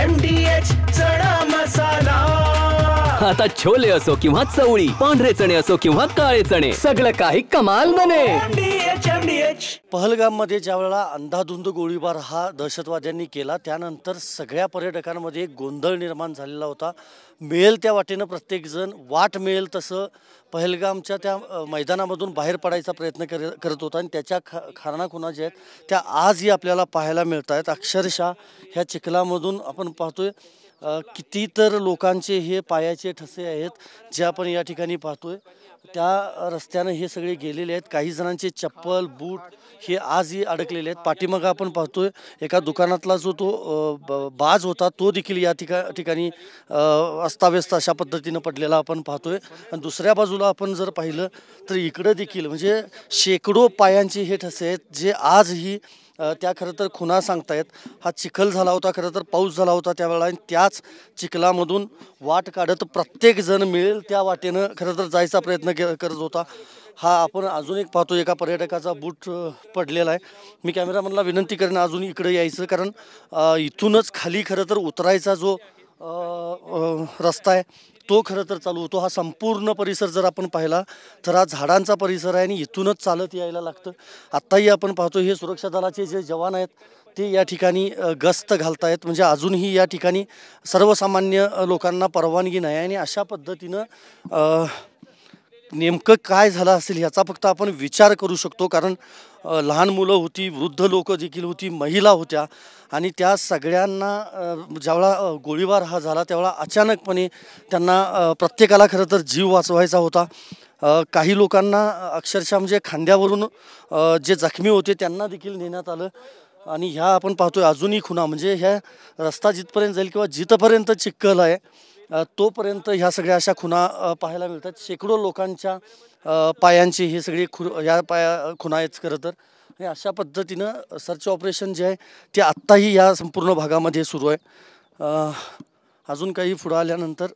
MDH चणा मसाला। आता छोले असो किंवा चवळी, पांढरे चणे असो किंवा काळे चणे, सगळं काही कमाल बने। MDH पहलगाम मध्ये ज्यावेळेला अंधाधुंद गोळीबार हा दहशतवाद्यांनी केला त्यानंतर सगळ्या पर्यटकांमध्ये एक गोंधळ निर्माण झालेला होता। मिळेल त्या वाटेनं प्रत्येकजण वाट मिळेल तसं पहलगामच्या त्या मैदानामधून बाहेर पडायचा प्रयत्न करत होता आणि त्याच्या खाणाखुणा ज्या आहेत त्या आजही आपल्याला पाहायला मिळत आहेत। अक्षरशः ह्या चिखलामधून आपण पाहतोय किती तर लोकांचे हे पायाचे ठसे आहेत जे आपण या ठिकाणी पाहतोय। त्या रस्त्याने हे सगळे गेलेले आहेत। काही जणांचे चप्पल बूट हे आजही अडकलेले आहेत। पाठीमागे आपण पाहतोय एका दुकानातला जो तो बाज होता तो देखील या ठिकाणी अस्ताव्यस्त अशा पद्धतीने पडलेला आपण पाहतोय। आणि दुसऱ्या बाजूला आपण जर पाहिलं तर इकडे देखील म्हणजे शेकडो पायांचे हे ठसे आहेत जे आजही त्या खरं तर खुणा सांगतायत। हा चिखल झाला होता, खरं तर पाऊस झाला होता त्यावेळेला आणि त्याच चिखलामधून वाट काढत प्रत्येक जण मिळेल त्या वाटेनं खरं तर जायचा प्रयत्न करत होता। हा आपण अजून एक पाहतो एका पर्यटकाचा बूट पडलेला आहे। मी कॅमेरामॅनला विनंती करेन अजून इकडे यायचं कारण इथूनच खाली खरं तर उतरायचा जो रस्ता आहे तो खरं तर चालू होतो। हा संपूर्ण परिसर जर आपण पाहिला तर हा झाडांचा परिसर आहे आणि इथूनच चालत यायला लागतं। आत्ताही आपण पाहतो हे सुरक्षा दलाचे जे जवान आहेत ते या ठिकाणी गस्त घालतायत म्हणजे अजूनही या ठिकाणी सर्वसामान्य लोकांना परवानगी नाही आणि अशा पद्धतीनं नेमकं काय झालं असेल ह्याचा फक्त आपण विचार करू शकतो कारण लहान मुलं होती, वृद्ध लोक देखील होती, महिला होत्या आणि त्या सगळ्यांना ज्यावेळा गोळीबार हा झाला त्यावेळा अचानकपणे त्यांना प्रत्येकाला खरं तर जीव वाचवायचा होता। काही लोकांना अक्षरशः म्हणजे खांद्यावरून जे जखमी होते त्यांना देखील नेण्यात आलं आणि ह्या आपण पाहतोय अजूनही खुणा म्हणजे ह्या रस्ता जिथपर्यंत जाईल किंवा जिथपर्यंत चिखल आहे तोपर्यंत ह्या सगळ्या अशा खुणा पाहायला मिळतात। शेकडो लोकांच्या पायांचे हे सगळे या खुणा आहेत खरं तर आणि अशा पद्धतीनं सर्च ऑपरेशन जे आहे ते आत्ताही या संपूर्ण भागामध्ये सुरू आहे। अजून काही पुढं आल्यानंतर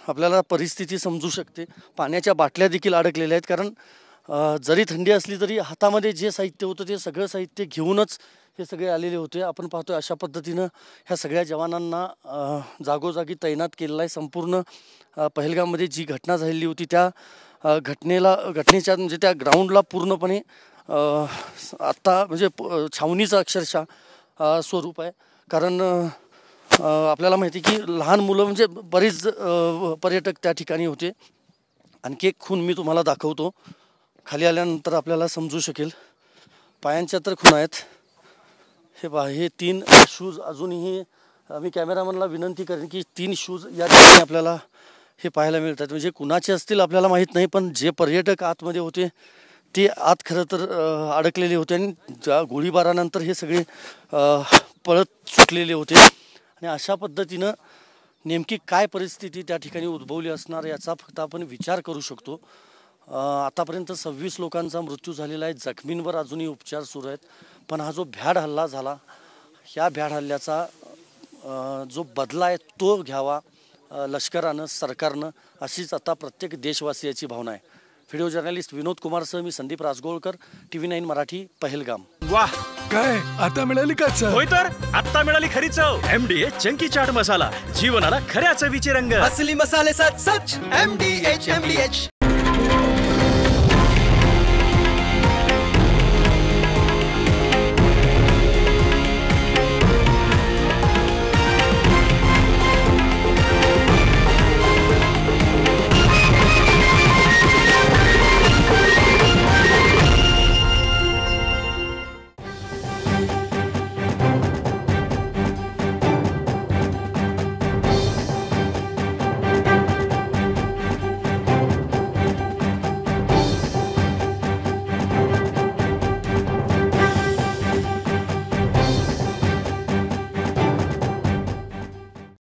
आपल्याला परिस्थिती समजू शकते। पाण्याच्या बाटल्या देखील अडकलेल्या आहेत कारण जरी थंडी असली तरी हातामध्ये जे साहित्य होतं ते सगळं साहित्य घेऊनच हे सगळे आलेले होते। आपण पाहतोय अशा पद्धतीनं ह्या सगळ्या जवानांना जागोजागी तैनात केलेलं आहे। संपूर्ण पहलगाममध्ये जी घटना झालेली होती त्या घटनेच्या म्हणजे त्या ग्राउंडला पूर्णपणे आत्ता म्हणजे छावणीचं अक्षरशः स्वरूप आहे कारण आपल्याला माहिती की लहान मुलं म्हणजे बरेच पर्यटक त्या ठिकाणी होते। आणखी एक खून मी तुम्हाला दाखवतो, खाली आल्यानंतर आपल्याला समजू शकेल। पायांच्या तर खुणा आहेत हे पहा, हे 3 शूज अजूनही मी कॅमेरामॅनला विनंती करेन की 3 शूज या ठिकाणी आपल्याला हे पाहायला मिळतात म्हणजे कुणाचे असतील आपल्याला माहीत नाही पण जे पर्यटक आतमध्ये होते ते आत खरं तर अडकलेले होते आणि ज्या गोळीबारानंतर हे सगळे पळत सुटलेले होते आणि अशा पद्धतीनं नेमकी काय परिस्थिती त्या ठिकाणी उद्भवली असणार याचा फक्त आपण विचार करू शकतो। आतापर्यंत 26 लोकांचा मृत्यू झालेला आहे, जखमींवर अजूनही उपचार सुरू आहेत पण हा जो भ्याड हल्ला झाला ह्या भ्याड हल्ल्याचा जो बदला आहे तो घ्यावा लष्करानं, सरकारनं, अशीच आता प्रत्येक देशवासियाची भावना आहे। व्हिडिओ जर्नलिस्ट विनोद कुमारसह मी संदीप राजगोळकर, TV9 मराठी, पहलगाम। वाह, काय आता मिळाली का चव? होय तर आता मिळाली खरी चव। MDH चंकी चाट मसाला, जीवनाला खऱ्या चवीचे रंग। असली मसाले सच MDH